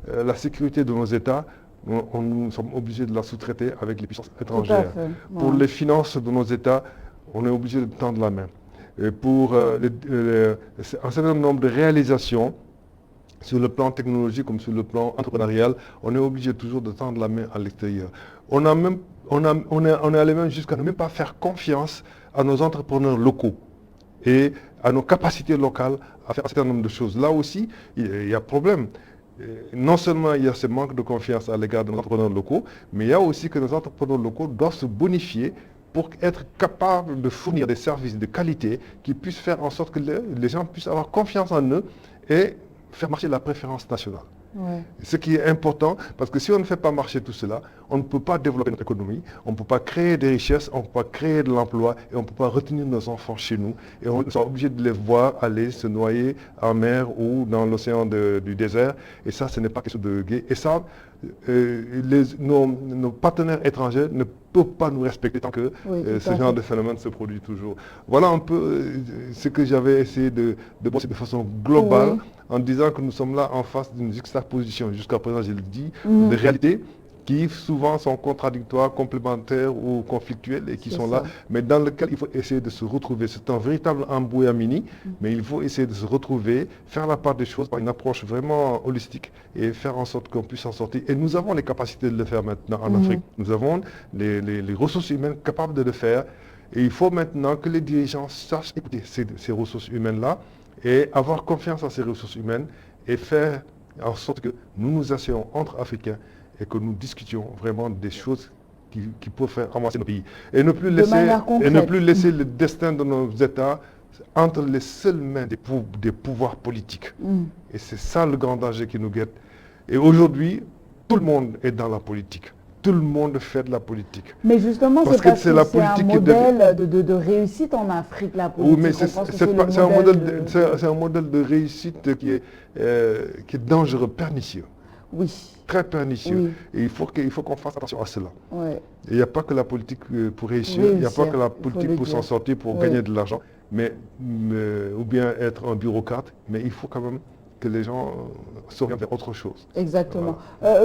la sécurité de nos États, nous sommes obligés de la sous-traiter avec les puissances étrangères. Pour les finances de nos États, on est obligé de tendre la main. Et pour un certain nombre de réalisations, sur le plan technologique comme sur le plan entrepreneurial, on est obligé toujours de tendre la main à l'extérieur. On est allé même jusqu'à ne même pas faire confiance à nos entrepreneurs locaux et à nos capacités locales à faire un certain nombre de choses. Là aussi, il y a problème. Non seulement il y a ce manque de confiance à l'égard de nos entrepreneurs locaux, mais il y a aussi que nos entrepreneurs locaux doivent se bonifier pour être capables de fournir des services de qualité qui puissent faire en sorte que les gens puissent avoir confiance en eux et faire marcher la préférence nationale. Ce qui est important, parce que si on ne fait pas marcher tout cela, on ne peut pas développer notre économie, on ne peut pas créer des richesses, on ne peut pas créer de l'emploi et on ne peut pas retenir nos enfants chez nous. Et on est obligé de les voir aller se noyer en mer ou dans l'océan du désert. Et ça, ce n'est pas quelque chose de gai. Et ça, nos partenaires étrangers ne peuvent pas nous respecter tant que ce genre de phénomène se produit toujours. Voilà un peu ce que j'avais essayé de bosser de façon globale en disant que nous sommes là en face d'une juxtaposition, jusqu'à présent je le dis, de réalités qui souvent sont contradictoires, complémentaires ou conflictuelles et qui sont là, mais dans lequel il faut essayer de se retrouver. C'est un véritable embrouillamini, mais il faut essayer de se retrouver, faire la part des choses par une approche vraiment holistique et faire en sorte qu'on puisse en sortir. Et nous avons les capacités de le faire maintenant en Afrique. Nous avons les ressources humaines capables de le faire. Et il faut maintenant que les dirigeants sachent écouter ces ressources humaines-là et avoir confiance en ces ressources humaines et faire en sorte que nous nous asseyons entre Africains et que nous discutions vraiment des choses qui peuvent faire avancer nos pays. Et ne plus laisser le destin de nos États entre les seules mains des pouvoirs politiques. Et c'est ça le grand danger qui nous guette. Et aujourd'hui, tout le monde est dans la politique. Tout le monde fait de la politique. Mais justement, c'est parce que c'est un modèle de réussite en Afrique, la politique. Oui, mais c'est un modèle de réussite qui est dangereux, pernicieux. Oui. Très pernicieux. Oui. Et il faut qu'on fasse attention à cela. Il n'y a pas que la politique pour réussir, il n'y a pas que la politique pour s'en sortir, pour gagner de l'argent, ou bien être un bureaucrate, mais il faut quand même que les gens s'orientent vers autre chose. Exactement.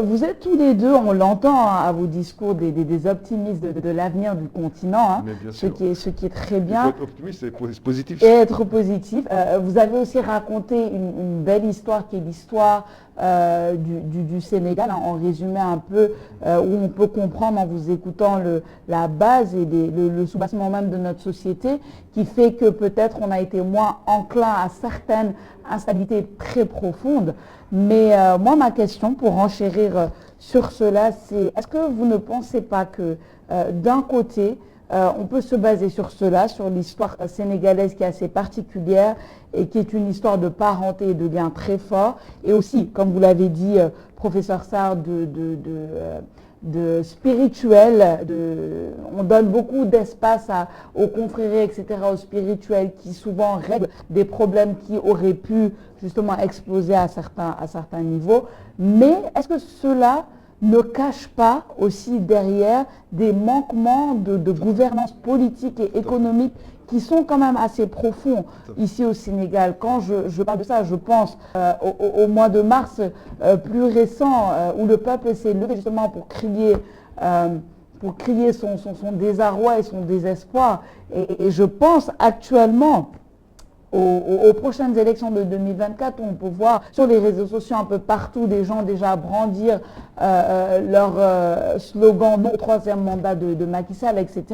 Vous êtes tous les deux, on l'entend à vos discours, des optimistes de l'avenir du continent, hein, ce qui est très bien. Il faut être optimiste et positif. Et être positif. Vous avez aussi raconté une belle histoire qui est l'histoire du Sénégal, en résumé un peu, où on peut comprendre en vous écoutant la base et le soubassement même de notre société, qui fait que peut-être on a été moins enclin à certaines instabilités très profondes. Mais moi, ma question pour enchérir sur cela, c'est est-ce que vous ne pensez pas que d'un côté, on peut se baser sur cela, sur l'histoire sénégalaise qui est assez particulière et qui est une histoire de parenté et de liens très forts, et aussi, comme vous l'avez dit, professeur Sarr, de spirituel, on donne beaucoup d'espace aux confréries, etc., aux spirituels qui souvent règlent des problèmes qui auraient pu justement exploser à certains niveaux. Mais est-ce que cela ne cache pas aussi derrière des manquements de gouvernance politique et économique qui sont quand même assez profonds ici au Sénégal? Quand je parle de ça, je pense au mois de mars plus récent où le peuple s'est levé justement pour crier son désarroi et son désespoir. Et je pense actuellement aux prochaines élections de 2024, on peut voir sur les réseaux sociaux un peu partout des gens déjà brandir leur slogan non au troisième mandat de Macky Sall, etc.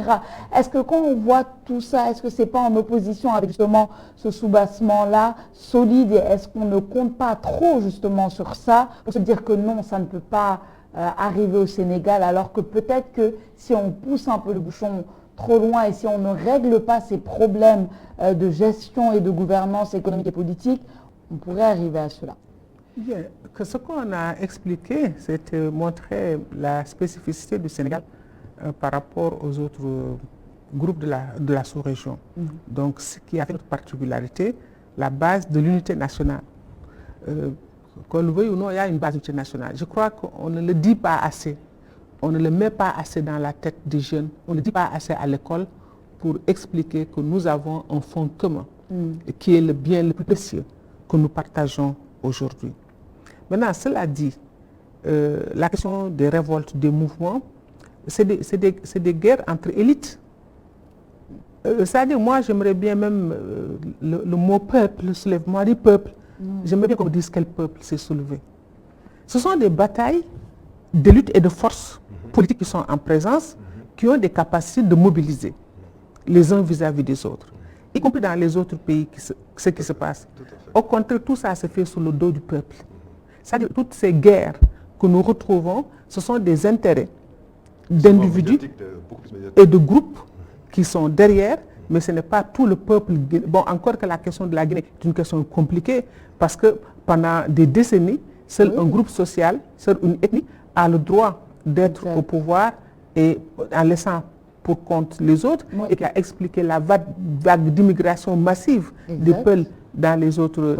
Est-ce que quand on voit tout ça, est-ce que c'est pas en opposition avec justement ce soubassement-là solide, et est-ce qu'on ne compte pas trop justement sur ça pour se dire que non, ça ne peut pas arriver au Sénégal, alors que peut-être que si on pousse un peu le bouchon trop loin et si on ne règle pas ces problèmes de gestion et de gouvernance économique et politique, on pourrait arriver à cela. Bien, que ce qu'on a expliqué, c'est montrer la spécificité du Sénégal par rapport aux autres groupes de la sous-région. Donc, ce qui a fait notre particularité, la base de l'unité nationale. Qu'on le veuille ou non, il y a une base d'unité nationale. Je crois qu'on ne le dit pas assez. On ne le met pas assez dans la tête des jeunes, on ne le dit pas assez à l'école pour expliquer que nous avons un fond commun, qui est le bien le plus précieux que nous partageons aujourd'hui. Maintenant, cela dit, la question des révoltes, des mouvements, c'est des guerres entre élites. C'est-à-dire, moi, j'aimerais bien même le mot peuple, le soulèvement du peuple, j'aimerais bien qu'on dise quel peuple s'est soulevé. Ce sont des batailles de lutte et de forces politiques qui sont en présence, qui ont des capacités de mobiliser les uns vis-à-vis des autres, y compris dans les autres pays, ce qui se passe. Au contraire, tout ça se fait sous le dos du peuple. C'est-à-dire toutes ces guerres que nous retrouvons, ce sont des intérêts d'individus et de groupes qui sont derrière, mais ce n'est pas tout le peuple. Bon, encore que la question de la Guinée est une question compliquée, parce que pendant des décennies, seul un groupe social, seule une ethnie a le droit d'être au pouvoir, et en laissant pour compte les autres, et qui a expliqué la vague d'immigration massive des peuples dans les autres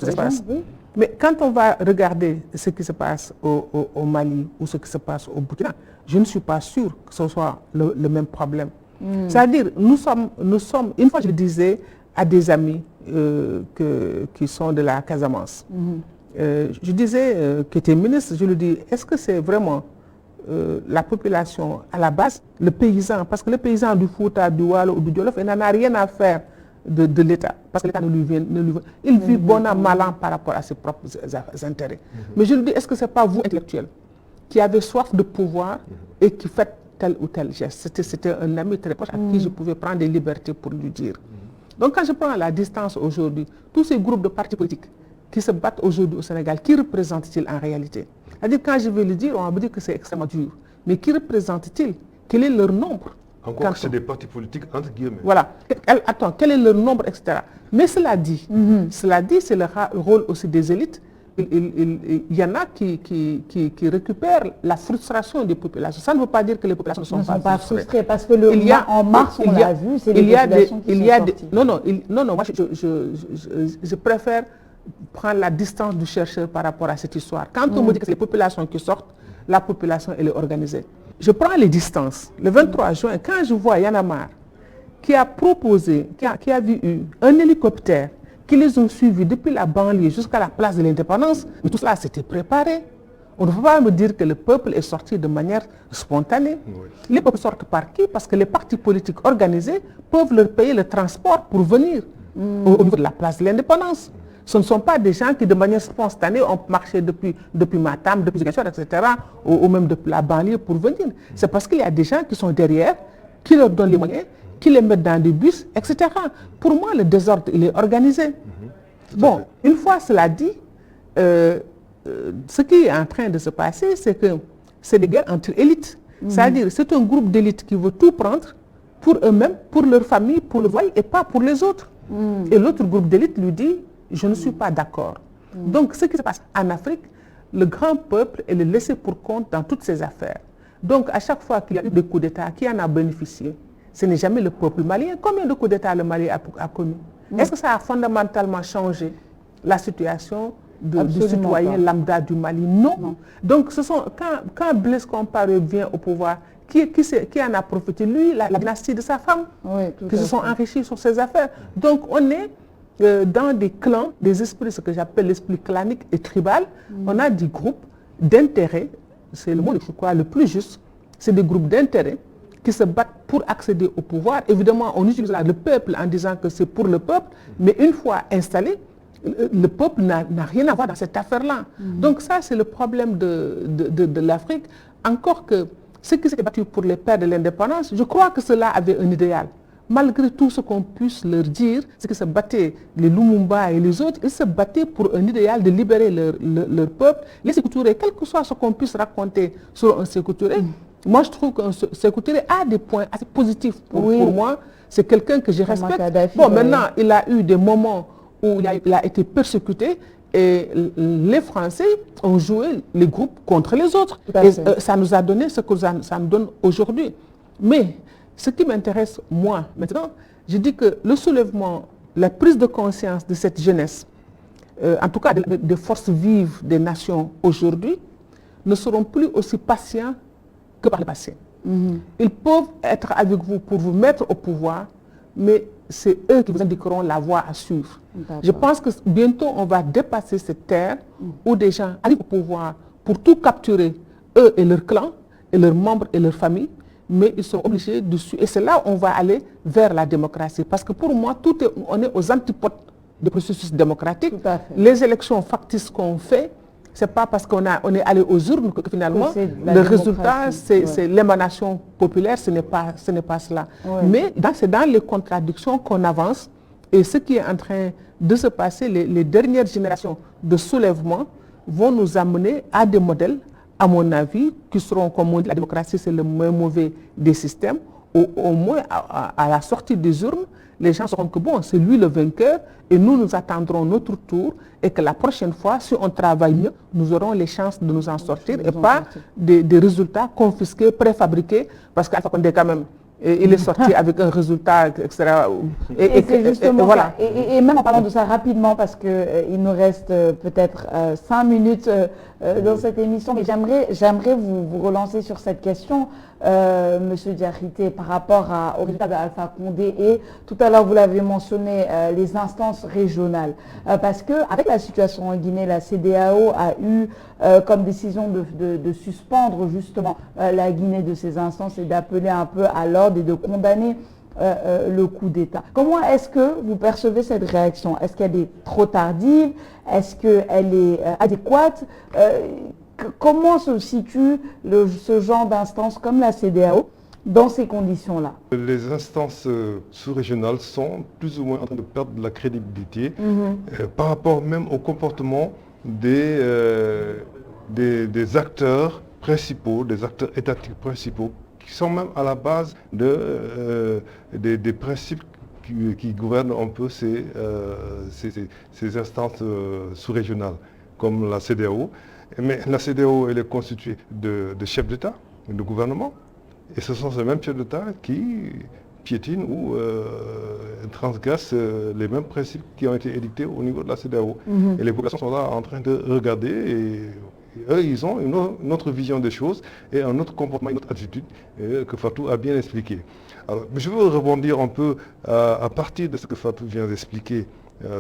espaces. Oui. Mais quand on va regarder ce qui se passe au Mali ou ce qui se passe au Burkina, je ne suis pas sûr que ce soit le même problème. C'est-à-dire, nous sommes, une fois je disais à des amis qui sont de la Casamance, je disais, qui était ministre, je lui dis, est-ce que c'est vraiment la population à la base, le paysan, parce que le paysan du Fouta, du Walo ou du Djolof, il n'en a rien à faire de l'État, parce que l'État ne lui vient, il vit bon an, mal an par rapport à ses propres intérêts. Mais je lui dis, est-ce que ce n'est pas vous, intellectuels, qui avez soif de pouvoir et qui faites tel ou tel geste? C'était un ami très proche à qui je pouvais prendre des libertés pour lui dire. Donc quand je prends la distance aujourd'hui, tous ces groupes de partis politiques qui se battent aujourd'hui au Sénégal, qui représentent-ils en réalité? C'est-à-dire, quand je vais le dire, on va me dire que c'est extrêmement dur. Mais qui représentent-ils? Quel est leur nombre? Encore que c'est des partis politiques, entre guillemets. Voilà. Attends, quel est leur nombre, etc. Mais cela dit, c'est le rôle aussi des élites. Il y en a qui récupèrent la frustration des populations. Ça ne veut pas dire que les populations ne sont pas frustrées. Parce que en mars, on l'a vu, c'est les populations qui sont sorties. Non, moi je préfère prendre la distance du chercheur par rapport à cette histoire. Quand on me dit que c'est les populations qui sortent, la population, elle est organisée. Je prends les distances. Le 23 juin, quand je vois Y'en a marre, qui a proposé, qui a vu un hélicoptère qui les ont suivis depuis la banlieue jusqu'à la place de l'indépendance, mais tout cela s'était préparé. On ne peut pas me dire que le peuple est sorti de manière spontanée. Oui. Les peuples sortent par qui? Parce que les partis politiques organisés peuvent leur payer le transport pour venir au niveau de la place de l'indépendance. Ce ne sont pas des gens qui, de manière spontanée, ont marché depuis Matam, depuis Ziguinchor, etc., ou même depuis la banlieue pour venir. C'est parce qu'il y a des gens qui sont derrière, qui leur donnent les moyens, qui les mettent dans des bus, etc. Pour moi, le désordre, il est organisé. Bon, une fois cela dit, ce qui est en train de se passer, c'est que c'est des guerres entre élites. C'est-à-dire, c'est un groupe d'élites qui veut tout prendre pour eux-mêmes, pour leur famille, pour le voile et pas pour les autres. Et l'autre groupe d'élites lui dit, je ne suis pas d'accord. Donc, ce qui se passe en Afrique, le grand peuple est le laissé pour compte dans toutes ces affaires. Donc, à chaque fois qu'il y a eu des coups d'État, qui en a bénéficié? Ce n'est jamais le peuple malien. Combien de coups d'État le Mali a connu? Est-ce que ça a fondamentalement changé la situation du citoyen lambda du Mali? Non. Donc, quand Blaise Compaoré vient au pouvoir, qui en a profité? Lui, la dynastie de sa femme, qui se sont enrichis sur ses affaires. Donc, on est dans des clans, des esprits, ce que j'appelle l'esprit clanique et tribal. On a des groupes d'intérêts, c'est le mot, je crois, le plus juste, c'est des groupes d'intérêts qui se battent pour accéder au pouvoir. Évidemment, on utilise le peuple en disant que c'est pour le peuple, mais une fois installé, le peuple n'a rien à voir dans cette affaire-là. Donc ça, c'est le problème de l'Afrique. Encore que ceux qui s'étaient battus pour les pères de l'indépendance, je crois que cela avait un idéal. Malgré tout ce qu'on puisse leur dire, c'est qu'ils se battaient, les Lumumba et les autres, ils se battaient pour un idéal de libérer leur peuple. Les Sékou Touré, quel que soit ce qu'on puisse raconter sur un Sékou Touré, moi je trouve qu'un Sékou Touré a des points assez positifs pour moi. C'est quelqu'un que je respecte. Bon, maintenant, il a eu des moments où il a été persécuté et les Français ont joué les groupes contre les autres. Et ça nous a donné ce que ça nous donne aujourd'hui. Mais ce qui m'intéresse, moi, maintenant, je dis que le soulèvement, la prise de conscience de cette jeunesse, en tout cas des forces vives des nations aujourd'hui, ne seront plus aussi patients que par le passé. Ils peuvent être avec vous pour vous mettre au pouvoir, mais c'est eux qui vous indiqueront la voie à suivre. Je pense que bientôt, on va dépasser cette terre où des gens arrivent au pouvoir pour tout capturer, eux et leur clan, et leurs membres et leurs familles, mais ils sont obligés de suivre. Et c'est là où on va aller vers la démocratie. Parce que pour moi, on est aux antipodes du processus démocratique. Les élections factices qu'on fait, ce n'est pas parce qu'on est allé aux urnes que finalement, le résultat, c'est l'émanation populaire, ce n'est pas cela. Mais c'est dans les contradictions qu'on avance. Et ce qui est en train de se passer, les dernières générations de soulèvement vont nous amener à des modèles, à mon avis, qui seront, comme on dit, la démocratie, c'est le moins mauvais des systèmes. Au moins, à la sortie des urnes, les gens sauront que bon, c'est lui le vainqueur et nous attendrons notre tour et que la prochaine fois, si on travaille mieux, nous aurons les chances de nous en sortir et pas des résultats confisqués, préfabriqués, parce qu'Alpha Condé, quand même, il est sorti avec un résultat, etc. Et c'est justement voilà. Et même en parlant de ça rapidement, parce qu'il nous reste peut-être 5 minutes dans cette émission, mais j'aimerais vous relancer sur cette question, Monsieur Diakité, par rapport au résultat d'Alpha Condé. Et tout à l'heure, vous l'avez mentionné, les instances régionales. Parce qu'avec la situation en Guinée, la CEDEAO a eu comme décision de suspendre justement la Guinée de ses instances et d'appeler un peu à l'ordre et de condamner le coup d'État. Comment est-ce que vous percevez cette réaction? Est-ce qu'elle est trop tardive? Est-ce qu'elle est adéquate? Comment se situe ce genre d'instance comme la CEDEAO dans ces conditions-là? Les instances sous-régionales sont plus ou moins en train de perdre de la crédibilité par rapport même au comportement des acteurs principaux, des acteurs étatiques principaux, qui sont même à la base des principes qui gouvernent un peu ces instances sous-régionales, comme la CEDEAO. Mais la CEDEAO, elle est constituée de chefs d'État, de gouvernement, et ce sont ces mêmes chefs d'État qui piétinent ou transgressent les mêmes principes qui ont été édictés au niveau de la CEDEAO. Et les populations sont là en train de regarder et eux, ils ont une autre vision des choses et un autre comportement, une autre attitude que Fatou a bien expliqué. Alors, je veux rebondir un peu à partir de ce que Fatou vient d'expliquer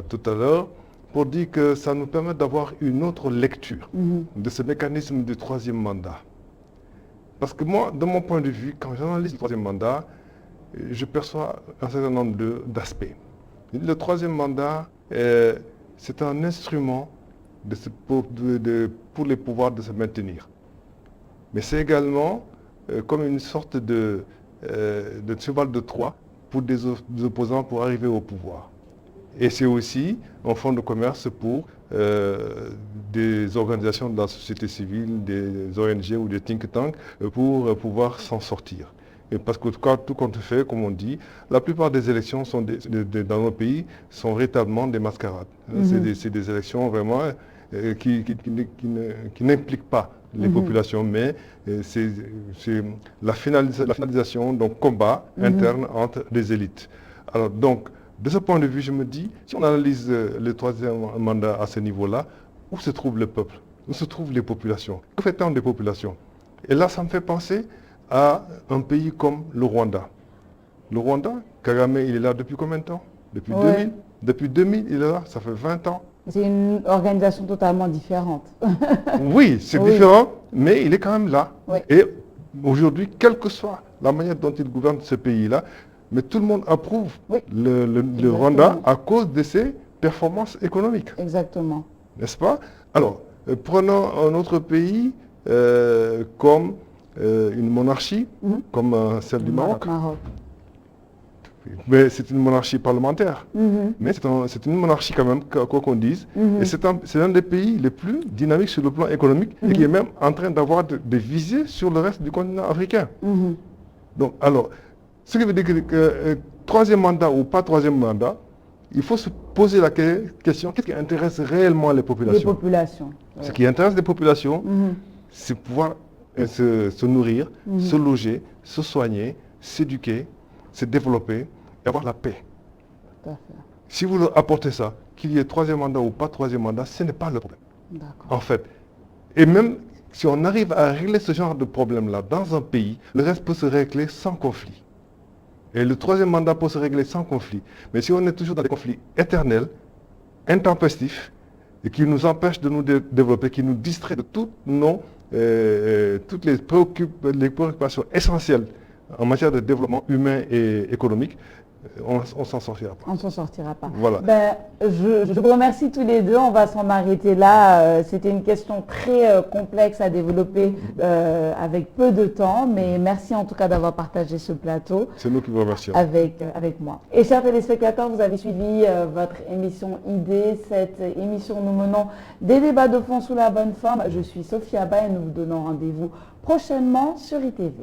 tout à l'heure, pour dire que ça nous permet d'avoir une autre lecture de ce mécanisme du troisième mandat. Parce que moi, de mon point de vue, quand j'analyse le troisième mandat, je perçois un certain nombre d'aspects. Le troisième mandat, c'est un instrument pour les pouvoirs de se maintenir. Mais c'est également comme une sorte de cheval de Troie pour des opposants pour arriver au pouvoir. Et c'est aussi un fonds de commerce pour des organisations de la société civile, des ONG ou des think tanks pour pouvoir s'en sortir. Et parce que tout compte fait, comme on dit, la plupart des élections dans nos pays sont véritablement des mascarades. C'est des élections vraiment qui n'impliquent pas les populations, mais c'est la finalisation d'un combat interne entre des élites. Alors donc, de ce point de vue, je me dis, si on analyse le troisième mandat à ce niveau-là, où se trouve le peuple? Où se trouvent les populations? Que fait-on des populations? Et là, ça me fait penser à un pays comme le Rwanda. Le Rwanda, Kagame, il est là depuis combien de temps? Depuis 2000. Depuis 2000, il est là, ça fait 20 ans. C'est une organisation totalement différente. Oui, c'est différent, mais il est quand même là. Oui. Et aujourd'hui, quelle que soit la manière dont il gouverne ce pays-là, mais tout le monde approuve le Rwanda à cause de ses performances économiques. Exactement. N'est-ce pas? Alors, prenons un autre pays comme une monarchie, comme celle du Maroc. Mais c'est une monarchie parlementaire. Mais c'est une monarchie quand même, quoi qu'on dise. Et c'est un des pays les plus dynamiques sur le plan économique et qui est même en train d'avoir des visées sur le reste du continent africain. Donc, alors, ce qui veut dire que troisième mandat ou pas troisième mandat, il faut se poser la question, qu'est-ce qui intéresse réellement les populations? Les populations. Ce qui intéresse les populations, c'est pouvoir se nourrir, se loger, se soigner, s'éduquer, se développer et avoir la paix. Tout à fait. Si vous leur apportez ça, qu'il y ait troisième mandat ou pas troisième mandat, ce n'est pas le problème. En fait. Et même si on arrive à régler ce genre de problème-là dans un pays, le reste peut se régler sans conflit. Et le troisième mandat peut se régler sans conflit. Mais si on est toujours dans des conflits éternels, intempestifs, et qui nous empêchent de nous développer, qui nous distraient de toutes les préoccupations essentielles en matière de développement humain et économique, on ne s'en sortira pas. On ne s'en sortira pas. Voilà. Ben, je vous remercie tous les deux. On va s'en arrêter là. C'était une question très complexe à développer avec peu de temps. Mais merci en tout cas d'avoir partagé ce plateau. C'est nous qui vous remercions. Avec moi. Et chers téléspectateurs, vous avez suivi votre émission Idée. Cette émission, nous menons des débats de fond sous la bonne forme. Je suis Sophie Abba et nous vous donnons rendez-vous prochainement sur ITV.